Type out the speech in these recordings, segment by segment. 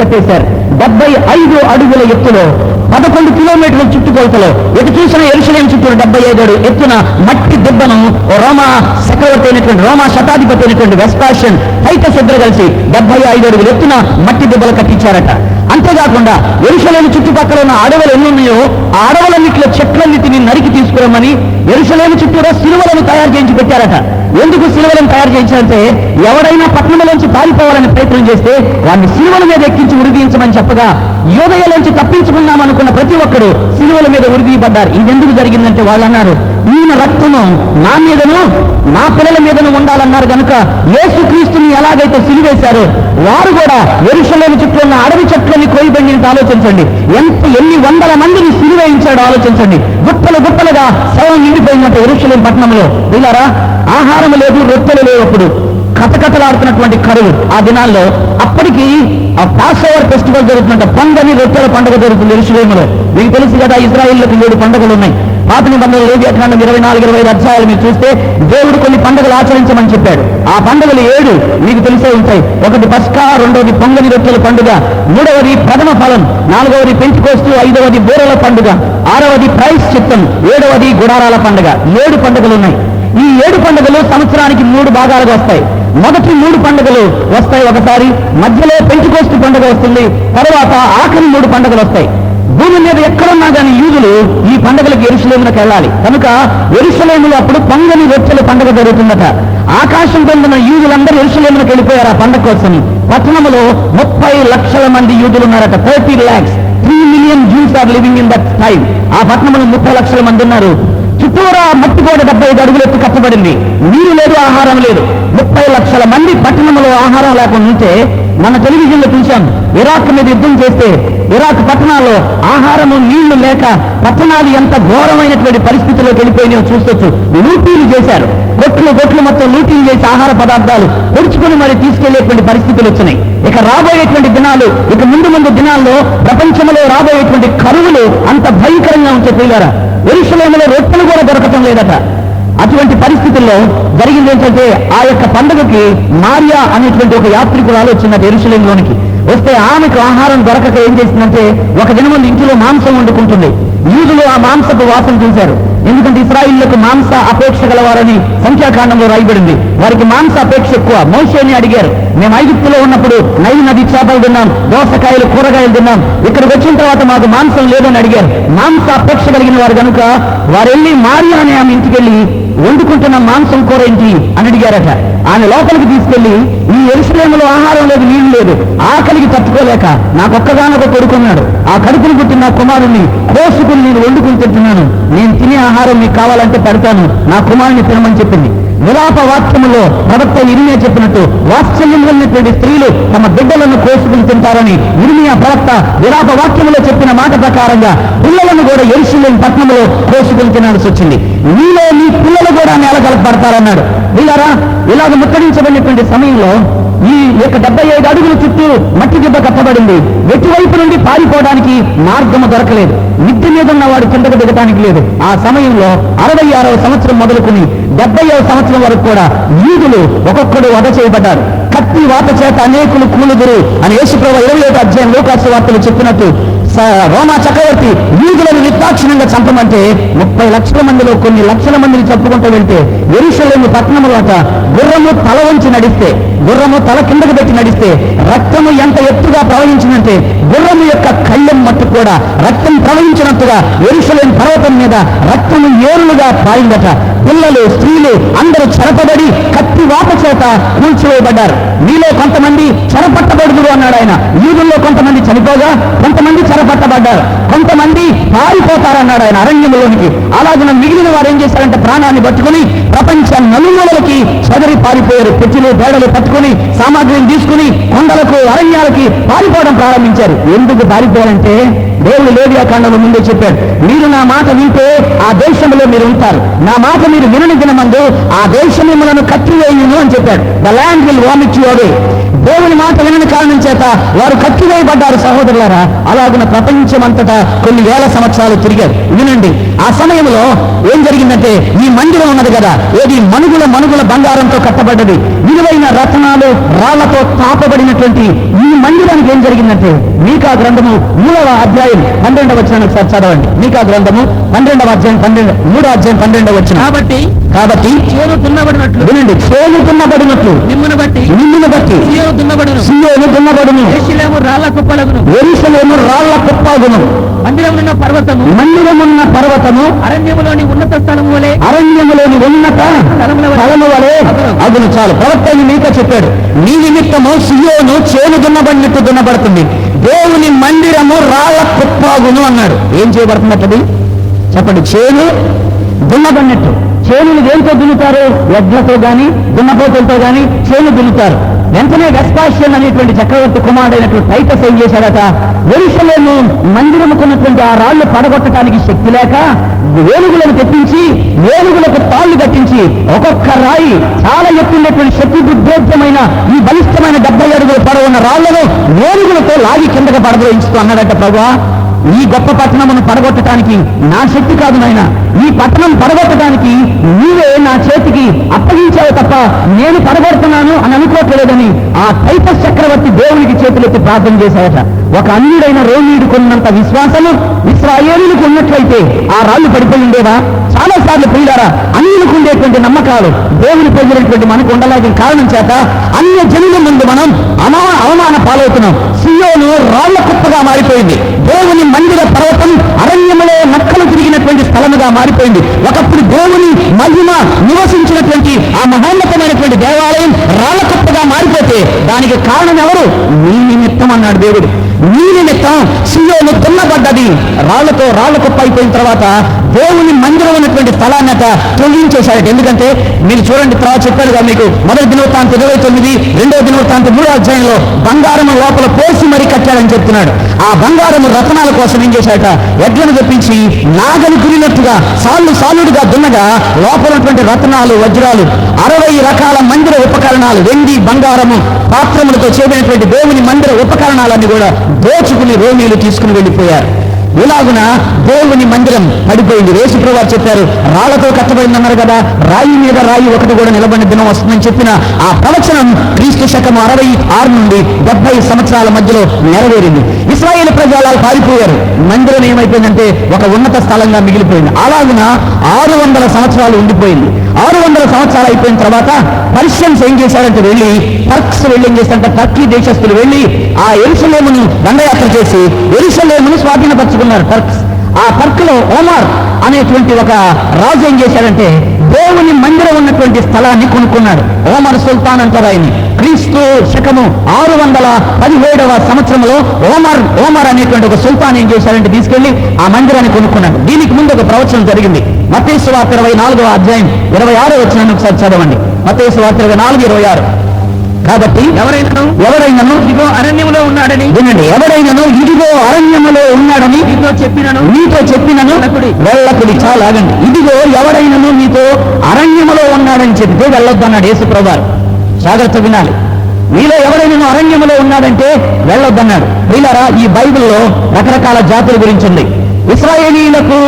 కట్టేశారు. 75 అడుగుల ఎత్తులో 11 కిలోమీటర్ల చుట్టుకొలతలో ఎటు చూసిన యెరూషలేము చుట్టూ 75 అడుగుల ఎత్తున మట్టి దిబ్బను రోమా చక్రవర్తి అయినటువంటి రోమా శతాధిపతి అయినటువంటి వెస్పాషియన్ టైటస్ ఇద్దరు కలిసి 75 అడుగుల ఎత్తున మట్టి దిబ్బలు కట్టించారట. అంతేకాకుండా యెరూషలేము చుట్టుపక్కల ఉన్న అడవులు ఎన్ని ఉన్నాయో ఆ అడవులన్నింటిలో చెట్లన్నిటిని నరికి తీసుకురమ్మని యెరూషలేము చుట్టూరా సిలువలను తయారు చేయించి పెట్టారట. ఎందుకు సిలువలను తయారు చేయించారంటే ఎవడైనా పట్టణంలోంచి పారిపోవాలని ప్రయత్నం చేస్తే వాడిని సిలువల మీద ఎక్కించి ఉరిదీయించమని చెప్పగా యోదయలోంచి తప్పించుకున్నాం అనుకున్న ప్రతి ఒక్కరు సిలువల మీద ఉరిదీయబడ్డారు. ఇది ఎందుకు జరిగిందంటే వాళ్ళు అన్నారు, ఈయన రక్తము నా మీదను నా పిల్లల మీదను ఉండాలన్నారు కనుక యేసుక్రీస్తుని ఎలాగైతే సిలువేశారో వారు కూడా యెరూషలేము చుట్టూ ఉన్న అడవి చెట్లని కోయిబండిని ఆలోచించండి. ఎన్ని వందల మందిని సిలువేయించాడో ఆలోచించండి. గుట్టలు గుట్టలుగా శవం నిండిపోయినట్టు యెరూషలేము పట్టణంలో. వీళ్ళారా ఆహారం లేదు, రొట్టెలు లేవు. అప్పుడు కథకథలాడుతున్నటువంటి కరువు ఆ దినాల్లో. అప్పటికి ఆ పాస్ ఓవర్ ఫెస్టివల్ జరుగుతున్నట్ట పొంగని రొట్టెల పండుగ జరుగుతుంది యెరూషలేములో. మీకు తెలుసు కదా, ఇజ్రాయిల్లకు 7 పండుగలు ఉన్నాయి. పాత నిబంధనలు లేవియాకాండం 24-25 అధ్యాయాలు మీరు చూస్తే దేవుడు కొన్ని పండుగలు ఆచరించమని చెప్పాడు. ఆ పండుగలు 7 మీకు తెలిసే ఉంటాయి. ఒకటి పస్కా, రెండవది పొంగని రొట్టెల పండుగ, మూడవది ప్రథమ ఫలం, నాలుగవది పెంటెకోస్తు, ఐదవది బూరల పండుగ, ఆరవది ప్రాయశ్చిత్తం, 7వది గుడారాల పండుగ. 7 పండుగలు ఉన్నాయి. ఈ 7 పండుగలు సంవత్సరానికి 3 భాగాలుగా వస్తాయి. మొదటి 3 పండుగలు వస్తాయి ఒకసారి, మధ్యలో పెంటెకోస్తు పండుగ వస్తుంది, తర్వాత ఆఖరి 3 పండుగలు వస్తాయి. భూమి మీద ఎక్కడున్నా కానీ యూదులు ఈ పండుగలకు యెరూషలేమునకు వెళ్ళాలి కనుక యెరూషలేములో అప్పుడు పొంగని రొట్టెల పండుగ జరుగుతుందట. ఆకాశం పొందిన యూదులందరూ యెరూషలేమునకు వెళ్ళిపోయారు ఆ పండుగ కోసం. పట్టణంలో 30 లక్షల మంది యూదులు ఉన్నారట. 30 lakhs, 3 million Jews are living in that time. ఆ పట్టణంలో 30 లక్షల మంది ఉన్నారు. చుట్టూరా మట్టి గోడ 75 అడుగులు ఎత్తు కట్టబడింది. నీరు లేదు, ఆహారం లేదు. 30 లక్షల మంది పట్టణంలో ఆహారం లేకుండా ఉంటే మన టెలివిజన్లో చూశాం. ఇరాక్ మీద యుద్ధం చేస్తే ఇరాక్ పట్టణాల్లో ఆహారము నీళ్లు లేక పట్టణాలు ఎంత ఘోరమైనటువంటి పరిస్థితుల్లోకి వెళ్ళిపోయినాయో చూస్తొచ్చు. లూటీలు చేశారు, గొట్లు మొత్తం లూటీలు చేసి ఆహార పదార్థాలు పొడుచుకుని మరి తీసుకెళ్లేటువంటి పరిస్థితులు వచ్చినాయి. ఇక రాబోయేటువంటి దినాలు, ఇక ముందు దినాల్లో ప్రపంచంలో రాబోయేటువంటి కరువులు అంత భయంకరంగా ఉంటే పిల్లారా, యెరూషలేములో రొట్టెలు కూడా దొరకటం లేదట. అటువంటి పరిస్థితుల్లో జరిగింది ఏంటంటే ఆ యొక్క పండుగకి మారియా అనేటువంటి ఒక యాత్రికురాలు వచ్చిందట యెరూషలేములోనికి. వస్తే ఆమెకు ఆహారం దొరకక ఏం చేసిందంటే ఒక దినమంది ఇంటిలో మాంసం వండుకుంటుంది. యూదులు ఆ మాంసపు వాసన చూశారు. ఎందుకంటే ఇశ్రాయిల్లకు మాంస అపేక్ష గలవారని సంఖ్యాకాండంలో రాయబడింది. వారికి మాంస అపేక్ష ఎక్కువ. మోషేని అడిగారు, మేము ఐగుప్తులో ఉన్నప్పుడు నైలు నది చేపలు తిన్నాం, దోసకాయలు, కూరగాయలు తిన్నాం, ఇక్కడికి వచ్చిన తర్వాత మాకు మాంసం లేదని అడిగారు. మాంస అపేక్ష కలిగిన వారు కనుక వారు వెళ్ళి మారియా అనే ఆమె ఇంటికి వెళ్ళి వండుకుంటున్న మాంసం కూర ఏంటి అని అడిగారట. ఆమె లోపలికి తీసుకెళ్లి, ఈ యెరూషలేములో ఆహారం లేదు, నీళ్లు లేదు, ఆకలికి తట్టుకోలేక నాకొక్కగానొక కొడుకున్నాడు, ఆ కడుపును పుట్టిన నా కుమారుణ్ణి కోసుకుని నేను వండుకుని తింటున్నాను, నేను తినే ఆహారం మీకు కావాలంటే పెడతాను, నా కుమారుని తినమని చెప్పింది. విలాప వాక్యములో ప్రవక్త ఇర్మియా చెప్పినట్టు వాత్సల్యం కలిగినటువంటి స్త్రీలు తమ బిడ్డలను కోసుకుని తింటారని ఇర్మియా ప్రవక్త విలాప వాక్యములో చెప్పిన మాట ప్రకారంగా పిల్లలను కూడా యెరూషలేము పట్టణంలో కోసుకుని తినాల్సి వచ్చింది. మీలో మీ పిల్లలు కూడా నేలగలపడతారన్నాడు. వీళ్ళారా ఇలాగ ముట్టడించబడినటువంటి సమయంలో ఈ యొక్క 75 అడుగుల చుట్టూ మట్టి దిబ్బ కట్టబడింది. ఎటువైపు నుండి పారిపోవడానికి మార్గము దొరకలేదు. మిద్ది మీద ఉన్నవాడు కిందకు దిగటానికి లేదు. ఆ సమయంలో 66వ సంవత్సరం మొదలుకుని 70వ సంవత్సరం వరకు కూడా యూదులు ఒక్కొక్కడు వధ చేయబడ్డారు. కత్తి వాత చేత అనేకులు కూలుదురు అని యేసుప్రభువు 21వ అధ్యాయం లోకాసు వార్తలు చెప్పినట్టు రోమా చక్రవర్తి యూదులను నిర్దాక్షిణ్యంగా చంపమంటే 30 లక్షల మందిలో కొన్ని లక్షల మందిని చంపుకుంటూ వెళ్తే యెరూషలేము పట్టణంలో గుర్రము తల వంచి నడిస్తే, గుర్రము తల కిందకు పెట్టి నడిస్తే రక్తము ఎంత ఎత్తుగా ప్రవహించినంటే గుర్రము యొక్క కళ్ళెం మట్టు కూడా రక్తం ప్రవహించినట్టుగా యెరూషలేము పర్వతం మీద రక్తము ఏరులుగా పారిందట. పిల్లలు, స్త్రీలు అందరూ చెరపబడి కత్తి వాత చేత కూల్చివేయబడ్డారు. మీలో కొంతమంది చెరపట్టబడుదురు అన్నాడు ఆయన. యూదుల్లో కొంతమంది చనిపోగా కొంతమంది చెరపట్టబడ్డారు, కొంతమంది పారిపోతారన్నాడు ఆయన అరణ్యంలోనికి. అలాగే మిగిలిన వారు ఏం చేశారంటే ప్రాణాన్ని పట్టుకుని ప్రపంచ నలుమూలలకి చెదరి పారిపోయారు. పెచ్చులు, బేడలు పట్టుకుని సామాగ్రిని తీసుకుని కొండలకు, అరణ్యాలకి పారిపోవడం ప్రారంభించారు. ఎందుకు పారిపోయారంటే దేవుడు లేవియాకాండంలో ముందే చెప్పాడు, మీరు నా మాట వింటే ఆ దేశంలో మీరు ఉంటారు, నా మాట మీరు వినని దినమందు ఆ దేశం మిమ్మల్ని కట్టివేయును అని చెప్పాడు. The land will vomit you away. దేవుని మాట వినని కారణం చేత వారు కట్టివేయబడ్డారు. సహోదరులారా, అలాగున ప్రపంచం అంతటా కొన్ని వేల సంవత్సరాలు తిరిగారు. వినండి, ఆ సమయంలో ఏం జరిగిందంటే ఈ మందిరం ఉన్నది కదా, ఏది మనుగుల బంగారంతో కట్టబడ్డది, విలువైన రత్నాలు రాళ్లతో తాపబడినటువంటి ఈ మందిరానికి ఏం జరిగిందంటే మీకా గ్రంథము 3వ అధ్యాయం 12వ వచనాన్ని ఒకసారి చదవండి. మీకా గ్రంథము 12వ అధ్యాయం 3వ అధ్యాయం 12వ వచనం. కాబట్టి చేను దున్నబడినట్లు వినండి, చేను దున్నబడినట్లు నిమ్మును బట్టి సియోను దున్నబడును, యెరూషలేము రాళ్ల కుప్పలగును, యెరూషలేము రాళ్ల కుప్పగును, మందిరమున్న పర్వతము అరణ్యములోని ఉన్నత స్థలము వలె స్థలము వలె అగును. చాలు, ప్రవక్త మీకా చెప్పాడు, నీ నిమిత్తము సియోను చేను దున్నబడినట్టు దున్నబడుతుంది, దేవుని మందిరము రాళ్ల కుప్పగును అన్నాడు. ఏం చేయబడుతున్నట్టు చెప్పండి? చేను దున్నబడినట్టు. చేనులు దేనితో దున్నుతారు? ఎడ్లతో గాని దున్నపోతులతో గాని చేను దున్నుతారు. వెంటనే వెస్పాషియన్ అనేటువంటి చక్రవర్తి కుమారుడైనటువంటి టైటస్ ఏం చేశాడట, యెరూషలేము మందిరముకున్నటువంటి ఆ రాళ్లు పడగొట్టడానికి శక్తి లేక ఏనుగులను తెప్పించి ఏనుగులకు తాళ్లు కట్టించి ఒక్కొక్క రాయి చాలా ఎత్తుండేటువంటి శక్తి దుర్భేద్యమైన ఈ బలిష్టమైన 70 అడుగుల పొడవున్న రాళ్లను ఏనుగులతో లాగి కిందకు పడద్రోయించుతూ అన్నాడట, ప్రభువా ఈ గొప్ప పట్టణమును పడగొట్టడానికి నా శక్తి కాదు నాయన, ఈ పట్టణం పడగొట్టడానికి నీవే నా చేతికి అప్పగించావు తప్ప నేను పడగొడుతున్నాను అని అనుకోవట్లేదని ఆ టైటస్ చక్రవర్తి దేవునికి చేతులెత్తి ప్రార్థన చేశాడట. ఒక అన్యుడైన రోమీయుడికున్నంత విశ్వాసము ఇశ్రాయేలీయులకు ఉన్నట్లయితే ఆ రాళ్లు పడిపోయి ఉండేవా? చాలా సార్లు ప్రియులారా, అన్యులకు ఉండేటువంటి నమ్మకాలు దేవుని ప్రజలైనటువంటి మనకు ఉండలేని కారణం చేత అన్య జనుల ముందు మనం అవమాన పాలవుతున్నాం. సియోను రాళ్ల కుప్పగా మారిపోయింది, దేవుని మందిర పర్వతం అరణ్యములో నక్కలు తిరిగినటువంటి స్థలముగా మారిపోయింది. ఒకప్పుడు దేవుని మహిమ నివసించినటువంటి ఆ మహోన్నతమైనటువంటి దేవాలయం రాళ్ల కుప్పగా మారిపోతే దానికి కారణం ఎవరు? నీ నిమిత్తం అన్నాడు దేవుడు. నీ నిమిత్తం సియోను దున్నబడ్డది, రాళ్ల కుప్ప అయిపోయిన తర్వాత దేవుని మందిరం ఉన్నటువంటి స్థలాన్నట తొలగించేశాడు. ఎందుకంటే మీరు చూడండి, తర్వాత చెప్పాడుగా మీకు, 1వ దినవృత్తాంతం 29, 2వ దినవృత్తాంతం 3వ అధ్యాయంలో బంగారము లోపల పోసి మరీ కట్టాడని చెప్తున్నాడు. ఆ బంగారము రత్నాల కోసం ఏం చేశాడట, ఎడ్లను తెప్పించి నాగలి గురినట్టుగా సాలుడుగా దున్నగా లోపల ఉన్నటువంటి రత్నాలు వజ్రాలు 60 రకాల మందిర ఉపకరణాలు, వెండి బంగారము పాత్రములతో చేయబడినటువంటి దేవుని మందిర ఉపకరణాలన్నీ కూడా దోచుకుని రోమీలు తీసుకుని వెళ్ళిపోయారు. ఇలాగున దేవుని మందిరం పడిపోయింది. యేసుప్రభువు వారు చెప్పారు, రాళ్లతో కట్టబడిందన్నారు కదా, రాయి మీద రాయి ఒకటి కూడా నిలబడిన దినం వస్తుందని చెప్పిన ఆ ప్రవచనం క్రీస్తు శకము 66 నుండి 70 సంవత్సరాల మధ్యలో నెరవేరింది. ఇశ్రాయేలు ప్రజలు పారిపోయారు. మందిరం ఏమైపోయిందంటే ఒక ఉన్నత స్థలంగా మిగిలిపోయింది. అలాగున 600 సంవత్సరాలు ఉండిపోయింది. 600 సంవత్సరాలు అయిపోయిన తర్వాత పర్షియన్స్ ఏం చేశారంటే టర్క్స్ ఏం చేశారంటే టర్కీ దేశస్తులు వెళ్ళి ఆ యెరూషలేమును దండయాత్ర చేసి యెరూషలేమును స్వాధీనపరచుకున్నారు టర్క్స్. ఆ టర్క్లో ఓమర్ అనేటువంటి ఒక రాజు ఏం చేశాడంటే దేవుని మందిరం ఉన్నటువంటి స్థలాన్ని కొనుక్కున్నాడు. ఓమర్ సుల్తాన్ అంటారు ఆయన్ని. క్రీస్తు శకము 617వ సంవత్సరంలో ఓమర్ అనేటువంటి ఒక సుల్తాన్ ఏం చేశాడంటే తీసుకెళ్లి ఆ మందిరాన్ని కొనుక్కున్నాడు. దీనికి ముందు ఒక ప్రవచనం జరిగింది. మత్తయి సువార్త 24వ అధ్యాయం 26వ వచనాన్ని ఒకసారి చదవండి. మత్తయి సువార్త 24:26. కాబట్టి ఎవరైనాను ఇదిగో అరణ్యములో ఉన్నాడని, వినండి, ఎవరైనాను ఇదిగో అరణ్యములో ఉన్నాడని నీతో చెప్పినను వెళ్ళకుడి. చాలా ఆగండి. ఇదిగో ఎవరైనాను నీతో అరణ్యములో ఉన్నాడని చెప్తే వెళ్ళొద్దన్నాడు యేసుప్రభువు వారు. జాగ్రత్త వినాలి. మీలో ఎవరైనా అరణ్యములో ఉన్నాడంటే వెళ్ళొద్దన్నాడు. వీళ్ళారా, ఈ బైబిల్లో రకరకాల జాతుల గురించి ఉంది. ఇశ్రాయేలీయులకు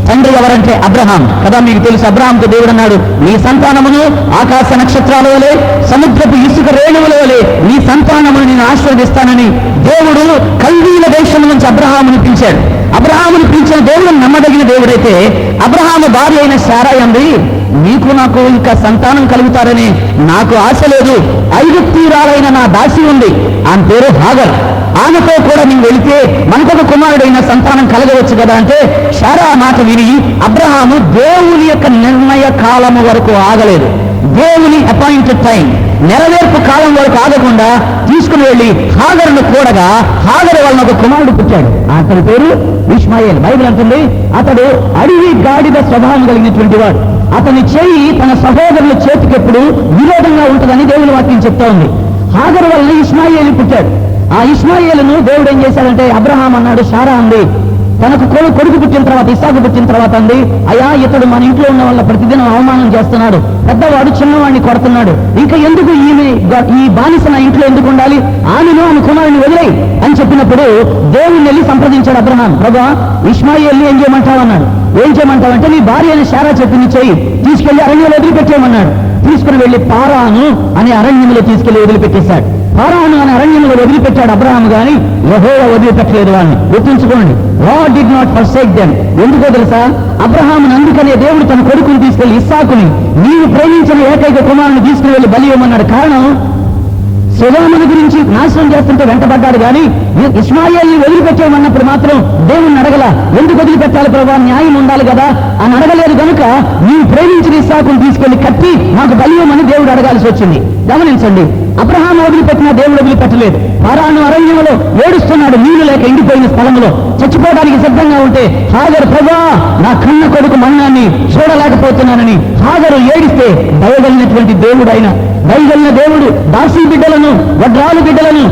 తండ్రి ఎవరంటే అబ్రహాం కదా, మీకు తెలుసు. అబ్రహాంతో దేవుడు అన్నాడు, నీ సంతానమును ఆకాశ నక్షత్రాల వలె సముద్రపు ఇసుక రేణువుల వలె నీ సంతానమును నేను ఆశీర్వదిస్తానని దేవుడు కల్దీల దేశం నుంచి అబ్రహామును పిలిచాడు. అబ్రహామును పిలిచిన దేవుడు నమ్మదగిన దేవుడైతే అబ్రహాము భార్య అయిన శారా అంది, నీకు నాకు ఇంకా సంతానం కలుగుతారని నాకు ఆశ లేదు. ఐగుప్తీయురాలైన నా దాసి ఉంది, ఆమె పేరు హాగర్, ఆమెతో కూడా నీవు వెళితే మనకొక కుమారుడైన సంతానం కలగవచ్చు కదా అంటే శారా మాట విని అబ్రహాము దేవుని యొక్క నిర్ణయ కాలము వరకు ఆగలేదు. దేవుని అపాయింటెడ్ టైం, నెరవేర్పు కాలం వరకు ఆగకుండా తీసుకుని వెళ్ళి హాగరును కూడగా హాగరు వలన ఒక కుమారుడు పుట్టాడు. అతని పేరు ఇష్మాయేల్. బైబిల్ అంటుంది అతడు అడవి గాడిద స్వభావం కలిగినటువంటి వాడు. అతని చేయి తన సహోదరుల చేతికి ఎప్పుడు విరోధంగా ఉంటుందని దేవుని వాక్యం చెప్తా ఉంది. హాగరు వలన ఇష్మాయేలు పుట్టాడు. ఆ ఇష్మాయేలును దేవుడు ఏం చేశాడంటే అబ్రహాం అన్నాడు, శారా అంది, తనకు కొడుకు పుట్టిన తర్వాత ఇస్సాకు పుట్టిన తర్వాత అంది, అయ్యా ఇతడు మన ఇంట్లో ఉన్న వాళ్ళ ప్రతిదినం అవమానం చేస్తున్నాడు, పెద్దవాడు చిన్నవాడిని కొడుతున్నాడు, ఇంకా ఎందుకు ఈ బానిస నా ఇంట్లో ఎందుకు ఉండాలి, ఆమెను ఆమె కుమారుని వదిలేయి అని చెప్పినప్పుడు దేవుని వెళ్ళి సంప్రదించాడు అబ్రహాం. ప్రభువా, ఇష్మాయేల్ని ఏం చేయమంటావు అన్నాడు. ఏం చేయమంటావంటే నీ భార్య అని శారా చెప్పింది చెయ్యి, తీసుకెళ్లి అరణ్యంలో వదిలిపెట్టేయమన్నాడు. తీసుకుని వెళ్లి పారాను అనే అరణ్యంలో తీసుకెళ్లి వదిలిపెట్టేశాడు. పారాను అనే అరణ్యంలో వదిలిపెట్టాడు అబ్రహాము, గాని యెహోవా వదిలిపెట్టలేదు వాళ్ళని. గుర్తుంచుకోండి, God did not forsake them. ఎందుకో తెలుసా? అబ్రహామును అందుకనే దేవుడు తన కొడుకుని తీసుకెళ్లి ఇస్సాకుని, నీవు ప్రేమించిన ఏకైక కుమారుని తీసుకుని వెళ్లి బలి ఇవ్వమన్నాడు. కారణం, సొదొమను గురించి నాశనం చేస్తుంటే వెంటబడ్డాడు, కానీ ఇష్మాయేల్ని వదిలిపెట్టేయమన్నప్పుడు మాత్రం దేవుణ్ణి అడగల. ఎందుకు వదిలిపెట్టాలి ప్రభా, న్యాయం ఉండాలి కదా అని అడగలేదు. కనుక నీవు ప్రేమించిన ఇస్సాకుని తీసుకెళ్లి కట్టి మాకు బలి ఇవ్వమని దేవుడు అడగాల్సి వచ్చింది. గమనించండి, అబ్రహాము వదిలిపెట్టినా దేవుడు వదిలిపెట్టలేదు. పారాను అరణ్యంలో ఏడుస్తున్నాడు, నీళ్లు లేక ఎండిపోయిన స్థలంలో చచ్చిపోవడానికి సిద్ధంగా ఉంటే హాగరు, ప్రభా నా కన్న కొడుకు మన్నాన్ని చూడలేకపోతున్నానని హాగరు ఏడిస్తే దయగలిగినటువంటి దేవుడు ఆయన, దయగలిగిన దేవుడు దాసీ బిడ్డలను, వడ్రాలు బిడ్డలను,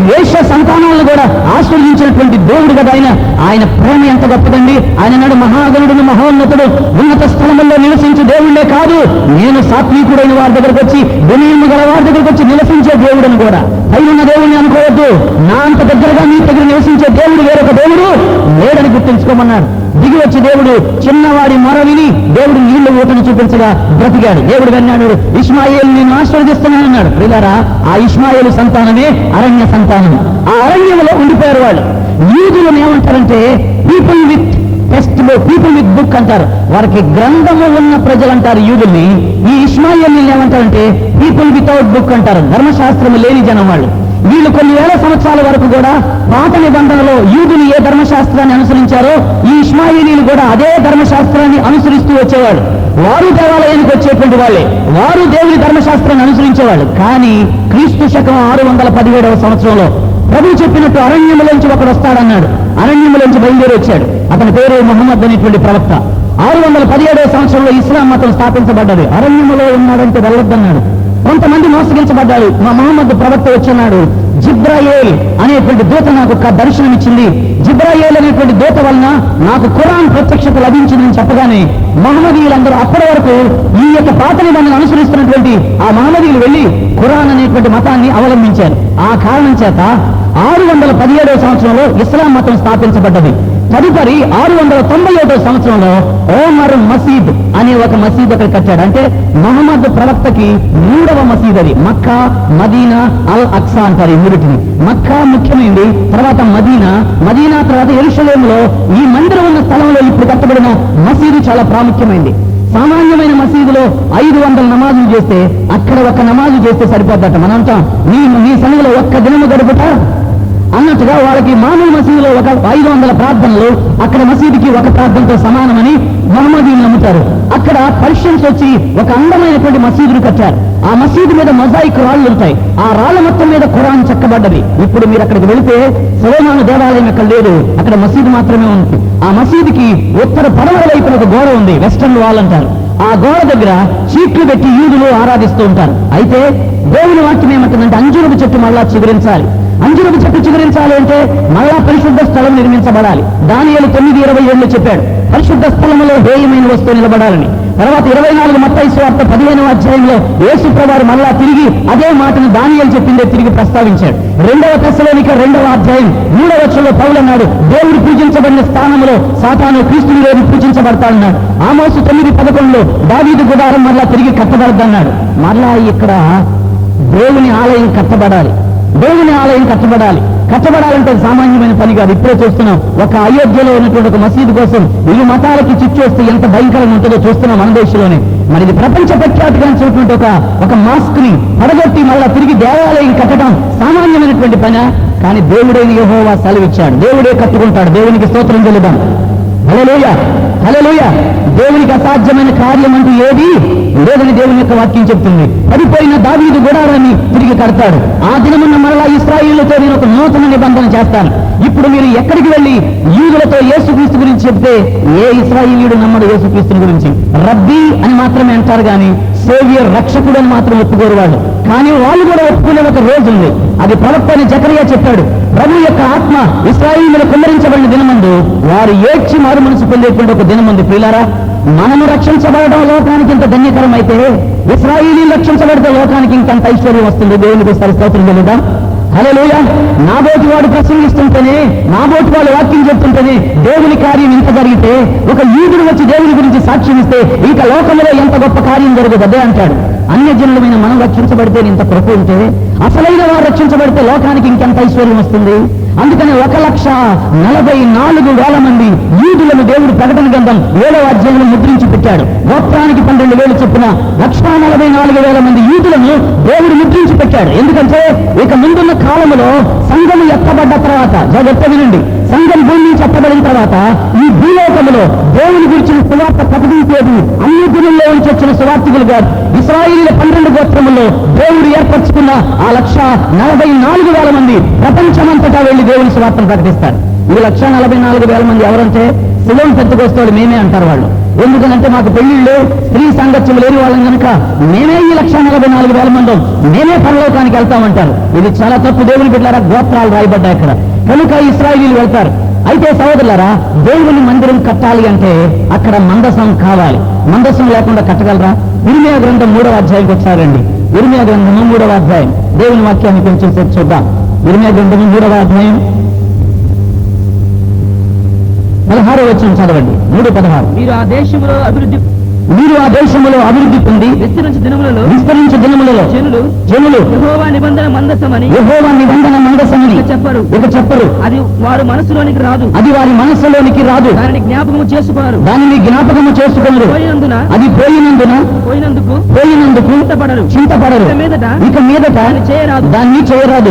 వేశ్య సంతానాలను కూడా ఆశీర్వదించినటువంటి దేవుడు కదా ఆయన. ఆయన ప్రేమ ఎంత గొప్పదండి! ఆయన నాడు మహాగణుడును, మహోన్నతుడు, ఉన్నత స్థలముల్లో నివసించే దేవుడే కాదు, నేను సాత్వికుడైన వారి దగ్గరకు వచ్చి, వినయము గల వారి దగ్గరకు వచ్చి నివసించే దేవుడని కూడా. పైన దేవుడిని అనుకోవద్దు, నా అంత దగ్గరగా మీ దగ్గర నివసించే దేవుడు వేరొక దేవుడు లేడని గుర్తుంచుకోమన్నాడు. దిగి వచ్చి దేవుడు చిన్నవాడి మొర విని దేవుడు నీళ్లు ఊటను చూపించగా బ్రతికాడు. దేవుడు విన్నాడు, ఇష్మాయేలు నేను ఆశీర్వదిస్తున్నానన్నాడు. ప్రియులారా, ఆ ఇష్మాయేలు సంతానమే అరణ్య సంతానం. ఆ అరణ్యంలో ఉండిపోయారు వాళ్ళు. యూదులను ఏమంటారంటే people with text book, people with book అంటారు. వారికి గ్రంథము ఉన్న ప్రజలు అంటారు యూదుల్ని. ఈ ఇష్మాయేల్ని ఏమంటారంటే పీపుల్ వితౌట్ బుక్ అంటారు, ధర్మశాస్త్రము లేని జనం వాళ్ళు. వీళ్ళు కొన్ని వేల సంవత్సరాల వరకు కూడా పాత నిబంధనలో యూదులు ఏ ధర్మశాస్త్రాన్ని అనుసరించారో ఈ ఇష్మాయేలీలు కూడా అదే ధర్మశాస్త్రాన్ని అనుసరిస్తూ వచ్చేవాళ్ళు. వారు దేవాలయానికి వచ్చేటువంటి వాళ్ళే, వారు దేవుని ధర్మశాస్త్రాన్ని అనుసరించేవాళ్ళు. కానీ క్రీస్తు శకం 617వ సంవత్సరంలో ప్రభు చెప్పినట్టు అరణ్యములోంచి ఒకడు వస్తాడన్నాడు. అరణ్యములోంచి బయలుదేరి వచ్చాడు. అతని పేరు ముహమ్మద్ అనేటువంటి ప్రవక్త. 617వ సంవత్సరంలో ఇస్లాం మతం స్థాపించబడ్డది. అరణ్యములో ఉన్నాడంటే వెళ్ళొద్దన్నాడు. కొంతమంది మోసగించబడ్డారు. మా మహమ్మద్ ప్రవక్త వచ్చన్నాడు, జిబ్రాయేల్ అనేటువంటి దూత నాకు ఒక దర్శనం ఇచ్చింది, జిబ్రాయేల్ అనేటువంటి దూత వలన నాకు ఖురాన్ ప్రత్యక్షత లభించిందని చెప్పగానే మహమ్మదీయులందరూ అప్పటి వరకు ఈ యొక్క పాత నిబంధనను అనుసరిస్తున్నటువంటి ఆ మహమ్మదీయులు వెళ్లి ఖురాన్ అనేటువంటి మతాన్ని అవలంబించారు. ఆ కారణం చేత 617వ సంవత్సరంలో ఇస్లాం మతం స్థాపించబడ్డది. తదుపరి 691వ సంవత్సరంలో ఓమర్ మసీద్ అనే ఒక మసీద్ అక్కడ కట్టాడు. అంటే మహమ్మద్ ప్రవక్తకి 3వ మసీద్ అది. మక్కా, మదీనా, అల్ అక్సా అంటారు ఈ మూడిటిని. మక్కా ముఖ్యమైనది, తర్వాత మదీనా తర్వాత యెరూషలేములో ఈ మందిరం ఉన్న స్థలంలో ఇప్పుడు కట్టబడిన మసీదు చాలా ప్రాముఖ్యమైనది. సామాన్యమైన మసీదులో 500 నమాజులు చేస్తే అక్కడ ఒక నమాజు చేస్తే సరిపోద్దట. మనంటాం నీ సన్నిధిలో ఒక్క దినము గడుపుట అన్నట్టుగా వాళ్ళకి మామూలు మసీదులో ఒక 500 ప్రార్థనలు, అక్కడ మసీదుకి ఒక ప్రార్థనతో సమానమని మహమ్మదీయులు నమ్ముతారు. అక్కడ పర్షియన్స్ వచ్చి ఒక అందమైనటువంటి మసీదును కట్టారు. ఆ మసీదు మీద మొజాయిక్ రాళ్లు ఉంటాయి. ఆ రాళ్ల మొత్తం మీద ఖురాన్ చెక్కబడ్డది. ఇప్పుడు మీరు అక్కడికి వెళితే సొలొమోను దేవాలయం అక్కడ లేదు, అక్కడ మసీదు మాత్రమే ఉంది. ఆ మసీదుకి ఉత్తర పడమర వైపున ఒక గోడ ఉంది, వెస్టర్న్ వాల్ అంటారు. ఆ గోడ దగ్గర చీట్లు పెట్టి యూదులు ఆరాధిస్తూ ఉంటారు. అయితే దేవుని వాక్యం ఏమంటుందంటే అంజూరపు చెట్టు మళ్ళా చిగురించాలి. అంజూరపు చెట్టు చిగురించాలి అంటే మళ్ళా పరిశుద్ధ స్థలం నిర్మించబడాలి. దానియేలు 9:27 చెప్పాడు, పరిశుద్ధ స్థలంలో హేయమైన వస్తువు నిలబడాలని. తర్వాత 24 మత్తయి సువార్త 15వ అధ్యాయంలో యేసు ప్రభువు మళ్ళా తిరిగి అదే మాటను దానియేలు చెప్పిందే తిరిగి ప్రస్తావించాడు. 2వ తెస్సలోనిక 2వ అధ్యాయం 3వ వచనంలో పౌలు అన్నాడు, దేవుడు పూజించబడిన స్థానంలో సాతాను క్రీస్తుని లేని పూజించబడతాడన్నాడు. ఆమోసు 9:11లో దావీదు గుడారం మళ్ళా తిరిగి కట్టబడద్దన్నాడు. మళ్ళా ఇక్కడ దేవుని ఆలయం కట్టబడాలి. దేవుని ఆలయం కట్టబడాలంటే సామాన్యమైన పని కాదు. ఇప్పుడే చూస్తున్నాం, ఒక అయోధ్యలో ఉన్నటువంటి ఒక మసీదు కోసం ఇరు మతాలకి చిచ్చు వస్తే ఎంత భయంకరంగా ఉంటుందో చూస్తున్నాం మన దేశంలోనే. మరి ఇది ప్రపంచ ప్రఖ్యాతిగాంచినటువంటి ఒక మాస్క్ ని పడగొట్టి మళ్ళా తిరిగి దేవాలయం కట్టడం సామాన్యమైనటువంటి పని. కానీ దేవుడైన యెహోవా సెలవిచ్చాడు, దేవుడే కట్టుకుంటాడు. దేవునికి స్తోత్రం చెల్లిద్దాం. హల్లెలూయా, హల్లెలూయా. దేవునికి అసాధ్యమైన కార్యం అంటూ ఏది లేదని దేవుని యొక్క వాక్యం చెప్తుంది. పడిపోయిన దావీదు గుడారాన్ని తిరిగి కడతాడు. ఆ దినమున్న మరలా ఇశ్రాయేలుతో నేను ఒక నూతన నిబంధన చేస్తాను. ఇప్పుడు మీరు ఎక్కడికి వెళ్ళి యూదులతో యేసుక్రీస్తు గురించి చెప్తే ఏ ఇశ్రాయేలీయుడు నమ్మడు యేసుక్రీస్తుని గురించి. రబ్బీ అని మాత్రమే అంటారు కానీ సేవియర్, రక్షకుడు అని మాత్రం ఒప్పుకోరు వాళ్ళు. కానీ వాళ్ళు కూడా ఒప్పుకునే ఒక రోజు ఉంది. అది ప్రవక్త అని జకరియా చెప్పాడు. ప్రభు యొక్క ఆత్మ ఇశ్రాయేలీయులు కుమ్మరించబడిన దినమందు వారు ఏడ్చి మారు మనసు పొందేటువంటి ఒక దినం ఉంది. ప్రియులారా, మనము రక్షించబడడం లోకానికి ఇంత ధన్యకరం అయితే ఇశ్రాయేలీయులు రక్షించబడితే లోకానికి ఇంకంత ఐశ్వర్యం వస్తుంది. దేవునికి స్తోత్రం చెల్లిద్దాం. హల్లెలూయా. నాబోటి వాడు ప్రసంగిస్తుంటేనే, నాబోటి వాడు వాక్యం చెప్తుంటేనే దేవుని కార్యం ఇంత జరిగితే, ఒక యూదుడు వచ్చి దేవుని గురించి సాక్ష్యం ఇస్తే ఇంకా లోకంలో ఎంత గొప్ప కార్యం జరగదు. అదే అంటాడు, అన్యజనులమైన మనం రక్షించబడితే ఇంత కృప ఉంటే, అసలైన వారు రక్షించబడితే లోకానికి ఇంకెంత ఐశ్వర్యం వస్తుంది. అందుకని 1,44,000 మంది యూదులను దేవుడు ప్రకటన గ్రంథం 7వ అధ్యాయంలో ముద్రించి పెట్టాడు. గోత్రానికి 12,000 చొప్పున 1,44,000 మంది యూదులను దేవుడు ముద్రించి పెట్టాడు. ఎందుకంటే ఇక ముందున్న కాలంలో సంఘము ఎత్తబడ్డ తర్వాత, జాగ్రత్త వినండి, సంఘం భూమి నుంచి ఎత్తబడిన తర్వాత ఈ భూలోకములో దేవుని గురించిన సువార్త ప్రకటించేది అన్ని దినుల్లో నుంచి వచ్చిన సువార్తికులు కాదు. ఇశ్రాయేలీయుల 12 గోత్రముల్లో దేవుడు ఏర్పరచుకున్న ఆ 1,44,000 మంది ప్రపంచమంతటా వెళ్లి దేవుని సువార్తను ప్రకటిస్తారు. ఈ 1,44,000 మంది ఎవరంటే సిలోన్ పెంతెకొస్తేవాళ్ళు మేమే అంటారు వాళ్ళు. ఎందుకనంటే మాకు పెళ్లిళ్ళు, స్త్రీ సాంగత్యం లేని వాళ్ళం కనుక మేమే ఈ 1,44,000 మంది మేమే పరలోకానికి వెళ్తామంటారు. ఇది చాలా తప్పు. దేవుని బిడ్డలారా, గోత్రాలు రాయబడ్డాయి అక్కడ, కనుక ఇశ్రాయేలీయులు వెళ్తారు. అయితే సహోదరులారా, దేవుని మందిరం కట్టాలి అంటే అక్కడ మందసం కావాలి. మందసం లేకుండా కట్టగలరా? ఇర్మియా గ్రంథం 3వ అధ్యాయంకి వచ్చారండి. ఇర్మియా గ్రంథము 3వ అధ్యాయం, దేవుని వాక్యాన్ని కొంచెం సేపు చూద్దాం. ఇర్మియా గ్రంథము 3వ అధ్యాయం 16వ వచనం చదవండి. 3:16. మీరు ఆ దేశంలో అభివృద్ధి పొంది విస్తరించు దినములలో జనులు యెహోవా నిబంధన మందసమని ఇక చెప్పరు. అది వారి మనసులోనికి రాదు. దానిని జ్ఞాపకము చేసుకోరు. అది పోయినందుకు చింతపడరు. ఇక మీదట దాన్ని చేయరాదు.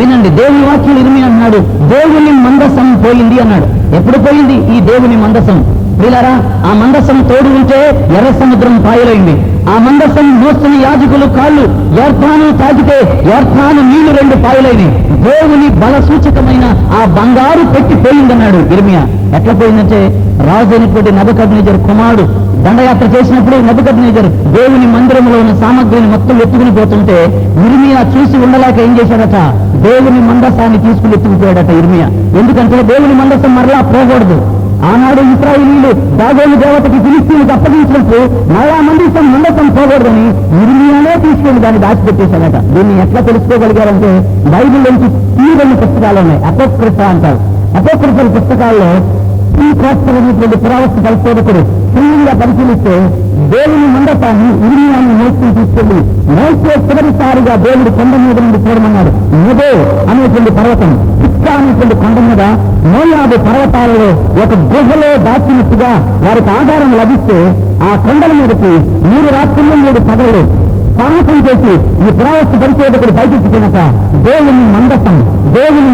వినండి, దేవుని వాక్యం ఇర్మియా అన్నాడు, దేవుని మందసం పోయింది అన్నాడు. ఎప్పుడు పోయింది ఈ దేవుని మందసం? ప్రియులారా, ఆ మందసం తోడు ఉంటే ఎర్ర సముద్రం పాయలైంది. ఆ మందసం మోస్తున్న యాజకులు కాళ్ళు యొర్దాను తాకితే యొర్దాను నీళ్లు 2 పాయలైనవి. దేవుని బల సూచకమైన ఆ బంగారు పెట్టి పోయిందన్నాడు ఇర్మియా. ఎట్లా పోయిందంటే, రాజు అయినటువంటి నెబుకద్నెజరు కుమారుడు దండయాత్ర చేసినప్పుడు నెబుకద్నెజరు దేవుని మందిరంలో ఉన్న సామగ్రిని మొత్తం ఎత్తుకుని పోతుంటే ఇర్మియా చూసి ఉండలేక ఏం చేశాడట, దేవుని మందసాన్ని తీసుకుని ఎత్తుకుపోయాడట ఇర్మియా. ఎందుకంటే దేవుని మందసం మరలా పోకూడదు. ఆనాడు ఇశ్రాయేలీయులు దాగోను దేవతకి ఫిలిస్తీన్లకు అప్పగించినప్పుడు మళ్ళా మందసం పోకూడదని ఇర్మియానే తీసుకెళ్లి దాన్ని దాచిపెట్టేశాడట. దీన్ని ఎట్లా తెలుసుకోగలిగారంటే, బైబిల్ నుంచి తీరని పుస్తకాలు ఉన్నాయి, అపోక్రిఫ అంటారు. అపోక్రిఫల్ పుస్తకాల్లో అనేటువంటి పురావస్తు పరిశోధకుడు క్రియగా పరిశీలిస్తే దేవుని మందసాన్ని ఇర్మియాను మోసుకుని తీసుకెళ్లి మోసే చివరిసారిగా దేవుడు కొండ మీద నుండి చూడమన్నాడు. నెబో అనేటువంటి పర్వతం, పిస్కా అనేటువంటి కొండ మీద మోయాబు పర్వతాలలో ఒక గుహలో దాచినట్టుగా వారికి ఆధారం లభిస్తే ఆ కొండల మీదకి 3 రాత్రులు 3 పగలు సాహసం చేసి ఈ పురావస్తు పరిశోధకుడు బయటికిపోయినాక దేవుని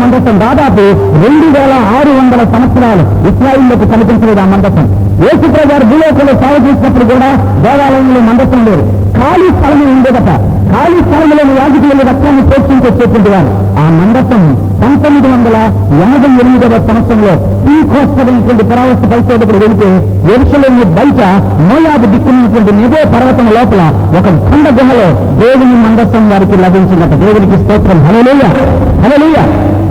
మందసం దాదాపు 2,600 సంవత్సరాలు ఇశ్రాయేలులకు కనిపించలేదు. ఆ మందసం యేసుప్రభువు గారు భూలోకంలో సేవ చేసినప్పుడు కూడా దేవాలయంలో మందసం లేదు, ఖాళీ స్థలమే ఉండేదట. ఖాళీ స్థలంలోని యాజకుల రక్తాన్ని ప్రోత్సహించేటువంటి వారు. ఆ మందసం 1988వ సంవత్సరంలో ఈ కోస్తమైనటువంటి పురావస్తు పరిశోధకుడు వెళితే యెరూషలేము బయట మోయాబు దిక్కున్నటువంటి నెబో పర్వతం లోపల ఒక కొండ గుహలో దేవుని మందసం వారికి లభించిందట. దేవునికి స్తోత్రం. హల్లెలూయా.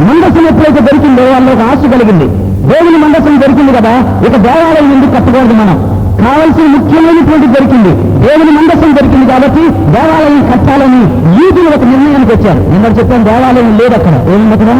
మందసం ఎప్పుడైతే దొరికిందో వాళ్ళు ఒక ఆశ కలిగింది. దేవుని మందసం దొరికింది కదా, ఇక దేవాలయం ఎందుకు కట్టకూడదు, మనం కావలసిన ముఖ్యమైనటువంటి దొరికింది, దేవుని మందసం దొరికింది కాబట్టి దేవాలయం కట్టాలని యూదులు ఒక నిర్ణయానికి వచ్చారు. నేను చెప్పాను, దేవాలయం లేదు అక్కడ, ఏముంది అక్కడ?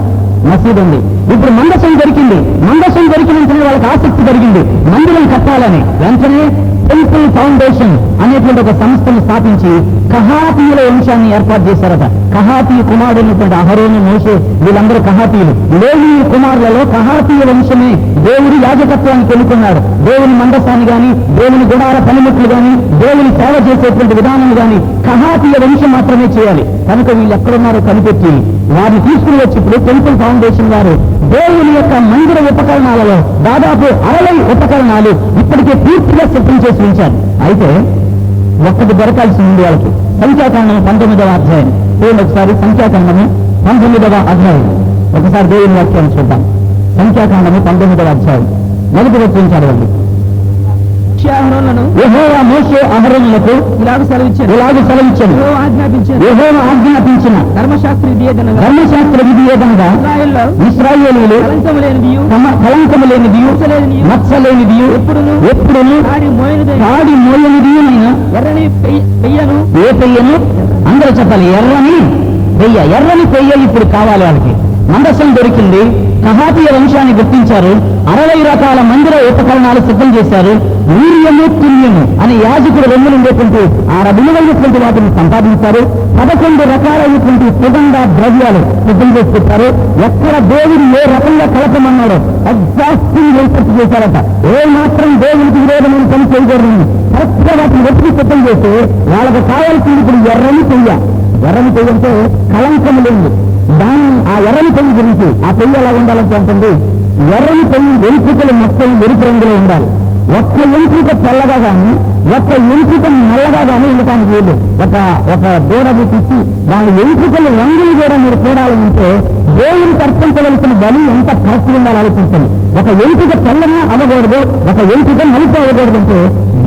మసీదు ఉంది. ఇప్పుడు మందసం దొరికింది. మందసం దొరికిన వెంటనే వాళ్ళకి ఆసక్తి పెరిగింది, మందిరం కట్టాలని. వెంటనే టెంపుల్ ఫౌండేషన్ అనేటువంటి ఒక సంస్థను స్థాపించి కహాతీయుల వంశాన్ని ఏర్పాటు చేశారట. కహాతీయ కుమారుడైనటువంటి అహరోను, మోషే వీళ్ళందరూ కహాతీయులు. లేవీ కుమారులలో కహాతీయ వంశమే దేవుడి యాజకత్వానికి ఎన్నుకున్నాడు. దేవుని మందసాన్ని గాని, దేవుని గుడార పనిముట్లు గాని, దేవుని సేవ చేసేటువంటి విధానం గాని కహాతీయ వంశం మాత్రమే చేయాలి. కనుక వీళ్ళు ఎక్కడున్నారో కనిపెట్టి వారిని తీసుకుని వచ్చి ఇప్పుడు టెంపుల్ ఫౌండేషన్ వారు దేవుని యొక్క మందిర ఉపకరణాలలో దాదాపు 60 ఉపకరణాలు ఇప్పటికే పూర్తిగా సిద్ధం చేసి ఉంచారు. అయితే ఒక్కటి దొరకాల్సి ఉంది వాళ్ళకి. సంఖ్యాకాండము 19వ అధ్యాయం చూడండి ఒకసారి. సంఖ్యాకాండము 19వ అధ్యాయం ఒకసారి దేవుని వాక్యాన్ని చూద్దాం. సంఖ్యాకాండము 19వ అధ్యాయం 1వ వచనం చదవండి. యెహోవా మోషే అహరోనులకు ఇలాగ సెలవిచ్చాను, యెహోవా ఆజ్ఞాపించిన ధర్మశాస్త్ర విధి ఏదనగా ఇశ్రాయేలీయులు కళంకము లేనిది మత్స లేనిది ఎప్పుడును కాడి మోయనిది ఏ పెయ్యను అందరూ చెప్పాలి, ఎర్రని పెయ్య, ఎర్రని పెయ్య ఇప్పుడు కావాలి వాళ్ళకి. మందసం దొరికింది, కహాతీయ వంశాన్ని గుర్తించారు, 60 రకాల మందిర ఉపకరణాలు సిద్ధం చేశారు. వీర్యము తుల్యము అని యాజకుడు రొమ్ములు ఉండేటువంటి ఆ విలువైనటువంటి వాటిని సంపాదించారు. 11 రకాలైనటువంటి సుగంధ ద్రవ్యాలు సిద్ధం చేసి పెట్టారు. ఎక్కడ దేవుడు ఏ రకంగా కలపమన్నాడో ఎగ్జాస్టింగ్ ఏర్పాటు చేశారట. ఏ మాత్రం దేవుడికి విరోధమైన పని చేయకూడదు. కరెక్ట్ గా వాటిని వెతికి సిద్ధం చేస్తే వాళ్ళకి కావాల్సింది ఇప్పుడు ఎర్రని పెయ్య. ఎర్రని పెయ్య అంటే కళంకము లేదు. ఆ ఎర్రని పెళ్లి గురించి ఆ పెళ్లి ఎలా ఉండాలంటే ఉంటుంది, ఎర్రని పెళ్లి వెలుపుకలు మొత్తం ఎరుపు రంగులో ఉండాలి. ఒక్క ఎంపిక తెల్లగా కానీ ఒక్క ఎంపిక నల్లగా కానీ ఉండటానికి లేదు. ఒక దూడని తీసి దాని ఎంపికలు రంగులు కూడా మీరు చూడాలంటే దేవునికి అర్పించవలసిన బలి ఎంత కరెక్ట్ ఉండాలి ఆలోచించండి. ఒక ఎంపిక తెల్లగా అవ్వకూడదు, ఒక ఎంపిక నలుపు అవ్వకూడదంటే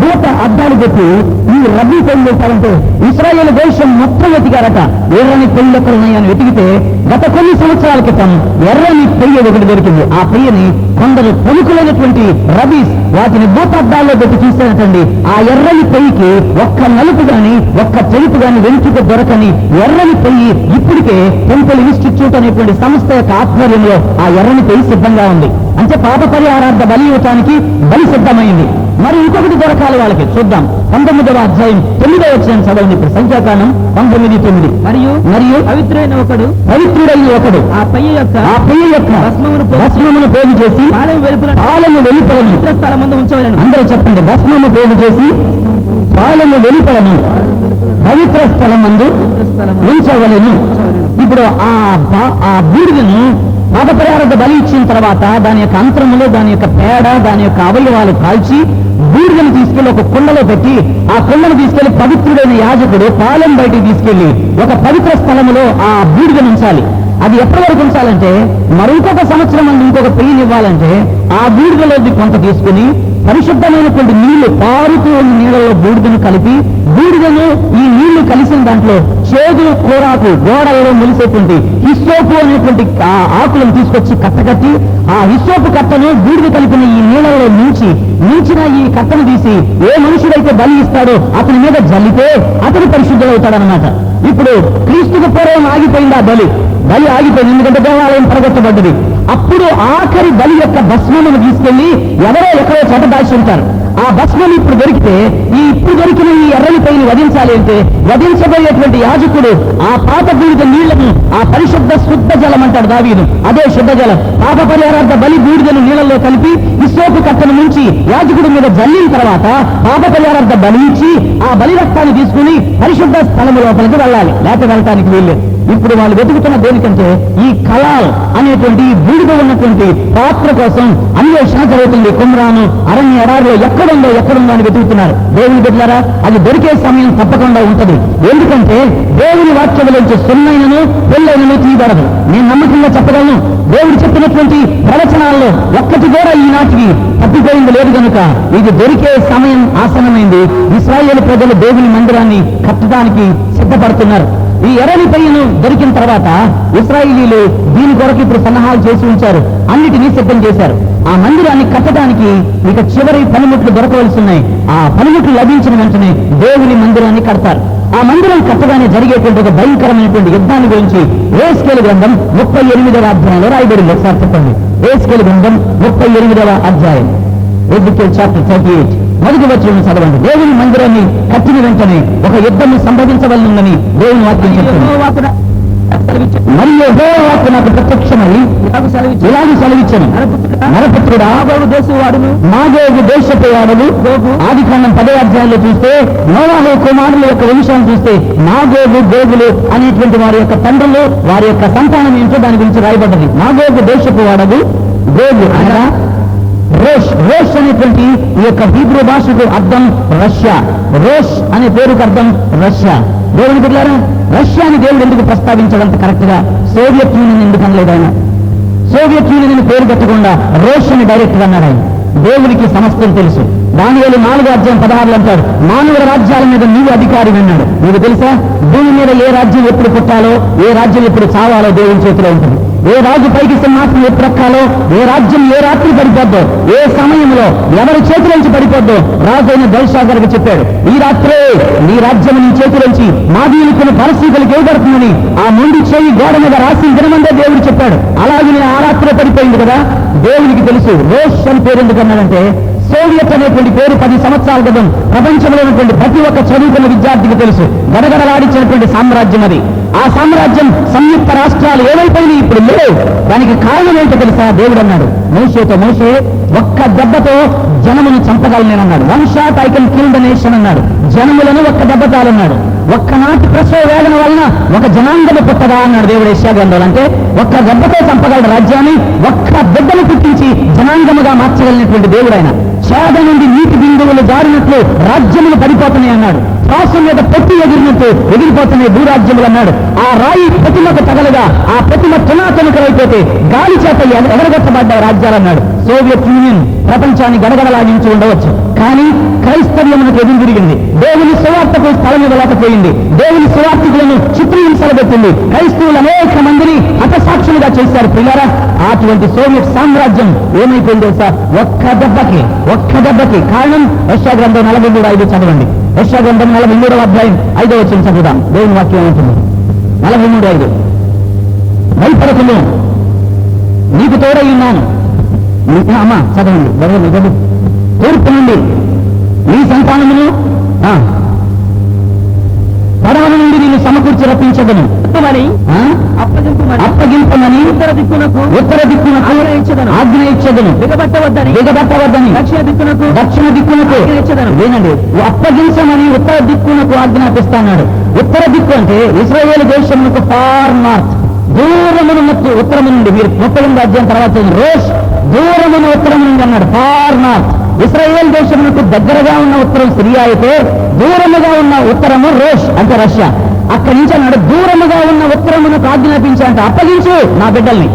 దూత అద్దాలు పెట్టి ఈ రబీ పెళ్లి చేశారంటే ఇశ్రాయేల్ దేశం మొత్తం వెతికారట. ఎర్రని పెళ్లి ఎక్కడ ఉన్నాయని వెతికితే గత కొన్ని సంవత్సరాల క్రితం ఎర్రని పెయ్య ఒకటి దొరికింది. ఆ పెయ్యని కొందరు ప్రముఖులైనటువంటి రబీస్ వాటిని భూతద్దాల్లో పెట్టి చూస్తానటండి. ఆ ఎర్రని పెయ్యికి ఒక్క నలుపు గాని ఒక్క తెలుపు గాని వెంట్రుక దొరకని ఎర్రని పెయ్యి ఇప్పటికే టెంపుల్ ఇన్స్టిట్యూట్ అనేటువంటి సంస్థ యొక్క ఆధ్వర్యంలో ఆ ఎర్రని పెయ్యి సిద్ధంగా ఉంది. అంటే పాప పరిహారార్థ బలి ఇవ్వటానికి బలి సిద్ధమైంది. మరి ఇంకొకటి దొరకాలి వాళ్ళకి. చూద్దాం 19వ అధ్యాయం 9వ వచనం చదవండి. ఇప్పుడు సంఖ్యాకాండం 19:9. మరియు పవిత్రుడైన ఒకడు ఆ పెయ్య యొక్క భస్మమును పోగు చేసి పాలము వెలుపలను స్థలమందు ఉంచవలను. అందరూ చెప్పండి, భస్మము పోగు చేసి పాలము వెలుపలను పవిత్ర స్థలమందు ఉంచవలను. ఇప్పుడు ఆ బూడిదను పాప పరిహారార్థ బలి ఇచ్చిన తర్వాత దాని యొక్క అంతరములో దాని యొక్క పేడ దాని యొక్క అవయవాలు కాల్చి బూడిదను తీసుకెళ్లి ఒక కుండలో పెట్టి ఆ కుండను తీసుకెళ్లి పవిత్రుడైన యాజకుడు పాలెం బయటికి తీసుకెళ్లి ఒక పవిత్ర స్థలములో ఆ బూడిదను ఉంచాలి. అది ఎప్పటి వరకు ఉంచాలంటే మరొక సంవత్సరం మంది ఇంకొక పెళ్లిని ఇవ్వాలంటే ఆ బూడిదలోది కొంత తీసుకుని పరిశుద్ధమైనటువంటి నీళ్లు పారుతూ ఉన్న నీళ్ళలో బూడిదను కలిపి బూడిదను ఈ నీళ్లు కలిసిన దాంట్లో చేదు కూరాకు గోడలలో మొలిసేటువంటి హిస్సోపు అనేటువంటి ఆ ఆకులను తీసుకొచ్చి కట్టకట్టి ఆ హిస్సోపు కట్టను బూడిద కలిపిన ఈ నీళ్ళలో మించిన ఈ కట్టను తీసి ఏ మనుషుడైతే బలి ఇస్తాడో అతని మీద జల్లితే అతను పరిశుద్ధుడవుతాడనమాట. ఇప్పుడు క్రీస్తుకు పూర్వం ఆగిపోయింది ఆ బలి ఆగిపోయింది, ఎందుకంటే దేవాలయం పడగొట్టబడ్డది. అప్పుడు ఆఖరి బలి యొక్క భస్మమును తీసుకెళ్లి ఎవరో ఎక్కడో చోట దాచి ఉంటారు. ఆ భస్మం ఇప్పుడు దొరికితే ఇప్పుడు దొరికిన ఈ ఎర్రని పైని వధించాలి అంటే వధించబోయేటువంటి యాజకుడు ఆ పాత బూడిద నీళ్లను ఆ పరిశుద్ధ శుద్ధ జలం అంటాడు దావీదు, అదే శుద్ధ జలం పాప పరిహారార్థ బలి బూడిదను నీళ్లలో కలిపి విశ్వపు కట్టను ముంచి యాజకుడి మీద జల్లిన తర్వాత పాప పరిహారార్థ బలి ఇచ్చి ఆ బలి రక్తాన్ని తీసుకుని పరిశుద్ధ స్థలము లోపలికి వెళ్ళాలి, లేక వెళ్ళటానికి వీల్లేదు. ఇప్పుడు వాళ్ళు వెతుకుతున్న దేనికంటే ఈ కలాల్ అనేటువంటి బూడిద ఉన్నటువంటి పాత్ర కోసం అన్వేషణ జరుగుతుంది. కుమ్రాను అరణ్య ఎడారిలో ఎక్కడుందో అని వెతుకుతున్నారు. దేవుని బిడ్డలారా, అది దొరికే సమయం తప్పకుండా ఉంటది. ఎందుకంటే దేవుని వాక్యములోంచి సున్నైనను పెళ్ళైనను తీయబడదు. నేను నమ్మకంగా చెప్పగలను, దేవుడు చెప్పినటువంటి ప్రవచనాల్లో ఒక్కటి కూడా ఈనాటికి తప్పిపోయింది లేదు కనుక ఇది దొరికే సమయం ఆసనమైంది. ఇశ్రాయేలు ప్రజలు దేవుని మందిరాన్ని కట్టడానికి సిద్ధపడుతున్నారు. ఈ ఎర్రని పెయ్యను దొరికిన తర్వాత ఇశ్రాయేలీలు దీని కొరకు ఇప్పుడు సన్నాహాలు చేసి ఉంచారు, అన్నిటినీ సిద్ధం చేశారు. ఆ మందిరాన్ని కట్టడానికి ఇక చివరి పనిముట్లు దొరకవలసి ఉన్నాయి. ఆ పనిముట్లు లభించిన వెంటనే దేవుని మందిరాన్ని కడతారు. ఆ మందిరం కట్టగానే జరిగేటువంటి ఒక భయంకరమైనటువంటి యుద్ధాన్ని గురించి యెహెజ్కేలు గ్రంథం 38వ అధ్యాయంలో రాయబడింది. ఒకసారి చెప్పండి, యెహెజ్కేలు గ్రంథం 38వ అధ్యాయం, యెహెజ్కేలు చాప్టర్ 38 మొదటి వచనం చదవండి. దేవుని మందిరాన్ని కట్టిన వెంటనే ఒక యుద్ధము సంభవించవలనుందని దేవుని వాక్యం చెప్తుంది. మరియు యెహోవా నాకు ప్రత్యక్షమై ఇలాగ సెలవిచ్చాను, నరపుత్రుడా మాగోగు దేశపు వాడవు. ఆదికాండం 10వ అధ్యాయంలో చూస్తే నోవాహు కుమారుల యొక్క వంశాన్ని చూస్తే మాగోగు గోగులు అనేటువంటి వారి యొక్క తండ్రులు వారి యొక్క సంతానం ఏంటో దాని గురించి రాయబడ్డది. మాగోగు దేశపు వాడవు గోగు అనగా రోష్ అనేటువంటి ఈ యొక్క హీబ్రూ భాషకు అర్థం రష్యా. రోష్ అనే పేరుకు అర్థం రష్యా. దేవుని బిడ్డలారా, రష్యాని దేవుడు ఎందుకు ప్రస్తావించడంత కరెక్ట్ గా సోవియట్ యూనియన్ ఎందుకు అనలేదు ఆయన? సోవియట్ యూనియన్ పేరు పెట్టకుండా రోష్ అని డైరెక్ట్ గా అన్నాడు ఆయన. దేవునికి సమస్తం తెలుసు. దానియేలు 4వ అధ్యాయం 16 అంటాడు, మానవుల రాజ్యాల మీద నీవు అధికారి అన్నాడు. నీకు తెలుసా, భూమి మీద ఏ రాజ్యం ఎప్పుడు పుట్టాలో ఏ రాజ్యం ఎప్పుడు చావాలో దేవుని చేతిలో ఉంటుంది. ఏ రాజు పైకి సింహాసనం ఎప్పుడు ఎక్కాలో, ఏ రాజ్యం ఏ రాత్రి పడిపోద్దో, ఏ సమయంలో ఎవరి చేతిలోంచి పడిపోద్దో రాజు అయిన బెల్షాజరుకు చెప్పాడు, ఈ రాత్రే నీ రాజ్యం నీ చేతిలోంచి మాదీయులకున్న పరిస్థితులకు ఇవ్వబడుతుందని ఆ మొండి చేయి గోడ మీద రాసిన దినమందే దేవుడు చెప్పాడు. అలాగే ఆ రాత్రే పడిపోయింది కదా. దేవునికి తెలుసు. రోష్ అని పేరు ఎందుకన్నాడంటే, సోవియట్ అనేటువంటి పేరు 10 సంవత్సరాల క్రితం ప్రపంచంలో ఉన్నటువంటి ప్రతి ఒక్క చదువుకున్న విద్యార్థికి తెలుసు. గడగడలాడించినటువంటి సామ్రాజ్యం అది. ఆ సామ్రాజ్యం సంయుక్త రాష్ట్రాలు ఏవైపోయినాయి ఇప్పుడు లేవు. దానికి కారణం ఏంటో తెలుసా? దేవుడు అన్నాడు మోషేతో, మోషే ఒక్క దెబ్బతో జనమును చంపగలనేనన్నాడు. 1 shot I can kill the nation అన్నాడు. జనములను ఒక్క దెబ్బ చాలన్నాడు. ఒక్కనాటి ప్రసవ వేదన వలన ఒక జనాంగము పుట్టదా అన్నాడు దేవుడు యెషయా గ్రంథంలో. అంటే ఒక్క దెబ్బతో చంపగలడు రాజ్యాన్ని, ఒక్క బిడ్డను పుట్టించి జనాంగముగా మార్చగలిగినటువంటి దేవుడు ఆయన. చేద నుండి నీటి బిందువులు జారినట్లు రాజ్యములు పడిపోతున్నాయి అన్నాడు. శ్వాసం మీద పొట్టి ఎగిరినట్టు ఎగిరిపోతున్నాయి భూరాజ్యములు అన్నాడు. ఆ రాయి ప్రతిమకు తగలగా ఆ ప్రతిమ తునాతునకరైపోతే గాలి చేత ఎగరగొట్టబడ్డ రాజ్యాలన్నాడు. సోవియట్ యూనియన్ ప్రపంచాన్ని గడగడలాగించి ఉండవచ్చు, కానీ క్రైస్తవ్యమునకు ఎదురు తిరిగింది. దేవుని సువార్తకు స్థలం ఇవ్వలేకపోయింది. దేవుని సువార్తికులను చిత్రహింసలు పెట్టింది. క్రైస్తవులు అనేక మందిని హతసాక్షులుగా చేశారు. పిల్లరా, అటువంటి సోవియట్ సామ్రాజ్యం ఏమైపోయిందో సార్ ఒక్క దెబ్బకి కారణం యెషయా గ్రంథం 43:5 చదవండి. యెషయా గ్రంథం 43వ అధ్యాయం 5వ వచనం చదువుదాం. దేవుని వాక్యం ఏమంటుంది? 43:5. భయపడకును, నీకు తోడై ఉన్నాను. అమ్మా చదవండి, చదువు. తూర్పు నుండి నీ సంతానమును పడవ నుండి నేను సమకూర్చి రప్పించదను. అప్పగింపమని ఉత్తర దిక్కునకు ఆజ్ఞ ఇచ్చదను. దిగబట్టవద్దని దక్షిణ దిక్కునకు వినండి. అప్పగించమని ఉత్తర దిక్కునకు ఆజ్ఞాపిస్తాడు. ఉత్తర దిక్కు అంటే ఇశ్రాయేలు దేశమునకు ఫార్ నార్త్, దూరమునున్నట్టు ఉత్తరము నుండి. మీరు 38వ అధ్యాయం తర్వాత రోష్ దూరమును ఉత్తరము నుండి అన్నాడు. ఫార్ నార్త్ ఇశ్రాయేల్ దేశమునకు దగ్గరగా ఉన్న ఉత్తరం సిరియా అయితే, దూరముగా ఉన్న ఉత్తరము రోష్ అంటే రష్యా. అక్కడి నుంచి అన్నాడు దూరముగా ఉన్న ఉత్తరమునకు ఆజ్ఞాపించాలంటే అప్పగించు నా బిడ్డల్ని.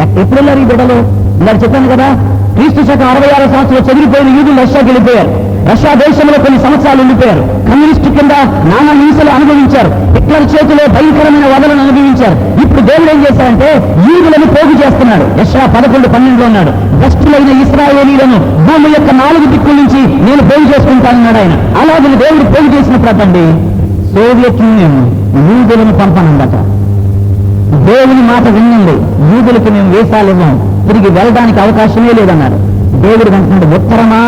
ఎప్పుడు వెళ్ళారు ఈ బిడ్డలు? ఇలా చెప్పాను కదా, క్రీస్తు శకం 66 సంవత్సరాలు చెదిరిపోయిన యూదులు రష్యాకి వెళ్ళిపోయారు. రష్యా దేశంలో కొన్ని సంవత్సరాలు ఉండిపోయారు. కమ్యూనిస్టు కింద నానా హింసలు అనుభవించారు. హిట్లర్ చేతిలో భయంకరమైన వదలను అనుభవించారు. ఇప్పుడు దేవుడు ఏం చేశారంటే యూదులను పోగు చేస్తున్నాడు. యెషయా 11:12 ఉన్నాడు, భ్రష్టులైన ఇశ్రాయేలీలను భూమి యొక్క 4 దిక్కుల నుంచి నేను పోగు చేసుకుంటానన్నాడు ఆయన. అలాగే దేవుడు పోగు చేసినప్పుడు అతండి సోవియట్ యూనియన్ యూదులను పంపనుందట. దేవుని మాట వినండి, యూదులకు మేము వేషాలు ఇవ్వం, తిరిగి వెళ్ళడానికి అవకాశమే లేదన్నారు. దేవుడు అంటున్నాడు ఉత్తరమా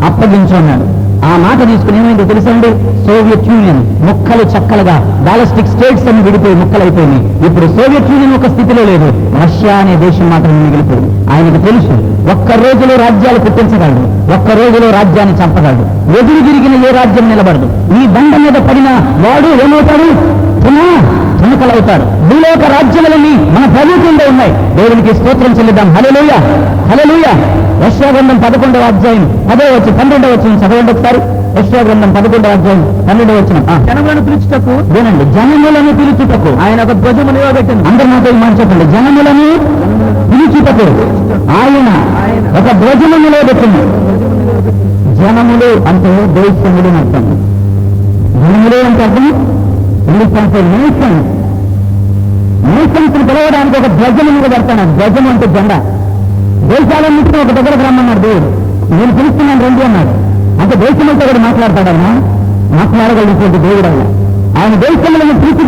అప్పగించు అన్నాడు. ఆ మాట తీసుకుని ఏమైందో తెలుసండి, సోవియట్ యూనియన్ ముక్కలు చక్కలుగా బాలిస్టిక్ స్టేట్స్ అని విడిపోయి ముక్కలైపోయింది. ఇప్పుడు సోవియట్ యూనియన్ ఒక స్థితిలో లేదు, రష్యా అనే దేశం మాత్రం మిగిలిపోయింది. ఆయనకు తెలుసు ఒక్క రోజులో రాజ్యాలు పుట్టించగలడు, ఒక్క రోజులో రాజ్యాన్ని చంపగలడు. ఎదురు తిరిగిన ఏ రాజ్యం నిలబడదు. ఈ బండ మీద పడిన వాడు ఏమవుతాడు? తునకలవుతాడు. భూలోక రాజ్యములన్నీ మన ప్రభు కింద ఉన్నాయి. దేవునికి స్తోత్రం చెల్లిద్దాం. హల్లెలూయా, హల్లెలూయా. యెషయా గ్రంథం 11వ అధ్యాయం 10వ వచనం 12వ వచనం చదవండి ఒకసారి. యెషయా గ్రంథం 11వ అధ్యాయం 12వ వచనం. జనములను పిలుచుటకు, వినండి, జనములను పిలుచుటకు ఆయన ఒక ధ్వజము నిలబెట్టెను. అందరూ నాతో ఈ మాట చెప్పండి. జనములను పిలుచుటకు ఆయన ఒక ధ్వజము నిలబెట్టెను. జనములు అంటే దేశములు అని అర్థం. జనములు అంటే అర్థం నేషన్స్ పిలవడానికి ఒక ధ్వజము మీద పెడతాను. ధ్వజం అంటే జెండా. దేశాలన్నింటినీ ఒక దగ్గరకు రమ్మన్నాడు దేవుడు. నేను పిలుస్తున్నాను రండి అన్నాడు. అంటే దేశమంతా కూడా మాట్లాడతాడన్నా, మాట్లాడగలిగినటువంటి దేవుడు ఆయన దేశములను పిలిచి